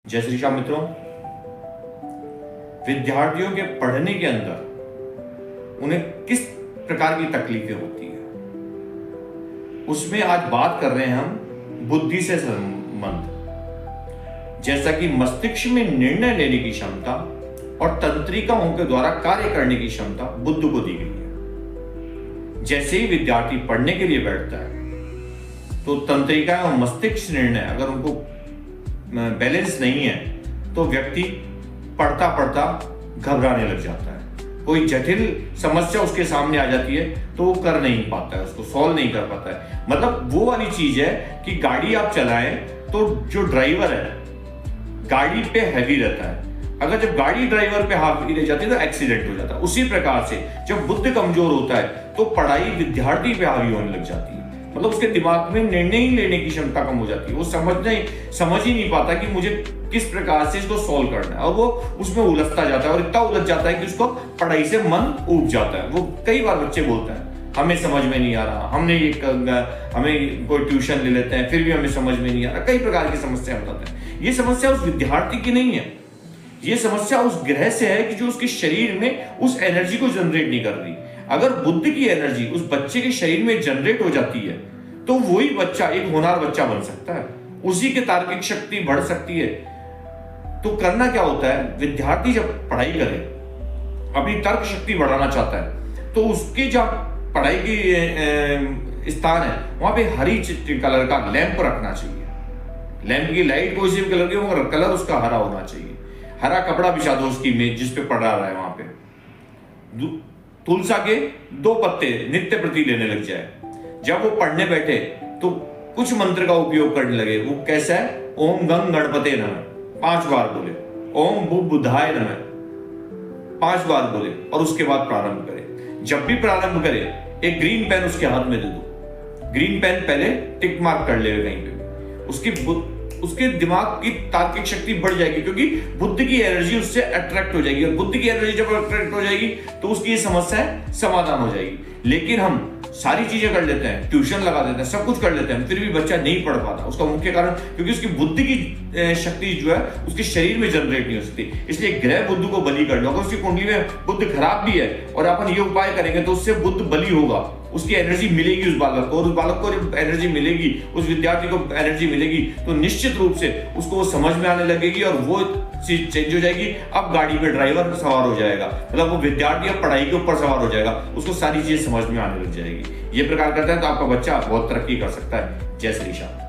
जय श्री श्याम मित्रों, विद्यार्थियों के पढ़ने के अंदर उन्हें किस प्रकार की तकलीफें होती है, उसमें आज बात कर रहे हैं हम बुद्धि से संबंध। जैसा कि मस्तिष्क में निर्णय लेने की क्षमता और तंत्रिकाओं के द्वारा कार्य करने की क्षमता बुद्ध को दी गई है। जैसे ही विद्यार्थी पढ़ने के लिए बैठता है तो तंत्रिकाएं और मस्तिष्क निर्णय अगर उनको बैलेंस नहीं है तो व्यक्ति पढ़ता पढ़ता घबराने लग जाता है। कोई जटिल समस्या उसके सामने आ जाती है तो वो कर नहीं पाता है, उसको सॉल्व नहीं कर पाता है। मतलब वो वाली चीज है कि गाड़ी आप चलाएं तो जो ड्राइवर है गाड़ी पे हैवी रहता है, अगर जब गाड़ी ड्राइवर पे हावी रह जाती है तो एक्सीडेंट हो जाता है। उसी प्रकार से जब बुद्ध कमजोर होता है तो पढ़ाई विद्यार्थी पे हावी होने लग जाती है। मतलब उसके दिमाग में निर्णय ही लेने की क्षमता कम हो जाती है। वो समझ ही नहीं पाता कि मुझे किस प्रकार से इसको सॉल्व करना है, और वो उसमें उलझता जाता है और इतना उलझ जाता है कि उसको पढ़ाई से मन ऊब जाता है। वो कई बार बच्चे बोलते हैं हमें समझ में नहीं आ रहा, हमें कोई ट्यूशन ले लेते हैं फिर भी हमें समझ में नहीं आ रहा। कई प्रकार की समस्या बताते हैं। ये समस्या उस विद्यार्थी की नहीं है, ये समस्या उस ग्रह से है कि जो उसके शरीर में उस एनर्जी को जनरेट नहीं कर रही। अगर बुद्ध की एनर्जी उस बच्चे के शरीर में जनरेट हो जाती है तो वही बच्चा एक होनहार बच्चा बन सकता है, उसी की तार्किक शक्ति बढ़ सकती है। तो करना क्या होता है, विद्यार्थी जब पढ़ाई करे, अपनी तर्क शक्ति बढ़ाना चाहता है तो उसके जब पढ़ाई की स्थान है वहां पे हरी कलर का लैंप रखना चाहिए। लैंप की लाइट कोई सी भी कलर की हो, कलर उसका हरा होना चाहिए। हरा कपड़ा बिछा दो उसकी मेज जिस पे पढ़ रहा है, वहां पे तुलसा के 2 पत्ते नित्य प्रति लेने लग जाए। जब वो पढ़ने बैठे तो कुछ मंत्र का उपयोग करने लगे। वो कैसा है, ओम गंग गणपते नमः 5 बार बोले, ओम बुद्धाय नमः 5 बार बोले और उसके बाद प्रारंभ करें। जब भी प्रारंभ करे एक ग्रीन पेन उसके हाथ में दे दो। ग्रीन पेन पहले टिक मार्क कर ले कहीं पे, उसके दिमाग की तार्किक शक्ति बढ़ जाएगी, क्योंकि बुद्ध की एनर्जी उससे अट्रैक्ट हो जाएगी। और बुद्ध की एनर्जी जब अट्रैक्ट हो जाएगी तो उसकी ये समस्या समाधान हो जाएगी। लेकिन हम सारी चीजें कर लेते हैं, ट्यूशन लगा देते हैं, सब कुछ कर लेते हैं, फिर भी बच्चा नहीं पढ़ पाता। उसका मुख्य कारण क्योंकि उसकी बुद्धि की शक्ति जो है उसके शरीर में जनरेट नहीं हो सकती। इसलिए ग्रह बुद्ध को बलि कर लो। अगर उसकी कुंडली में बुद्ध खराब भी है और अपन ये उपाय करेंगे तो उससे बुद्ध बलि होगा, उसकी एनर्जी मिलेगी उस बालक को, और उस बालक को जब एनर्जी मिलेगी, उस विद्यार्थी को एनर्जी मिलेगी तो निश्चित रूप से उसको वो समझ में आने लगेगी और वो चीज चेंज हो जाएगी। अब गाड़ी में ड्राइवर सवार हो जाएगा, मतलब वो विद्यार्थी अब पढ़ाई के ऊपर सवार हो जाएगा, उसको सारी चीजें समझ में आने लग जाएगी। ये प्रकार करता है तो आपका बच्चा बहुत तरक्की कर सकता है। जय श्री श्याम।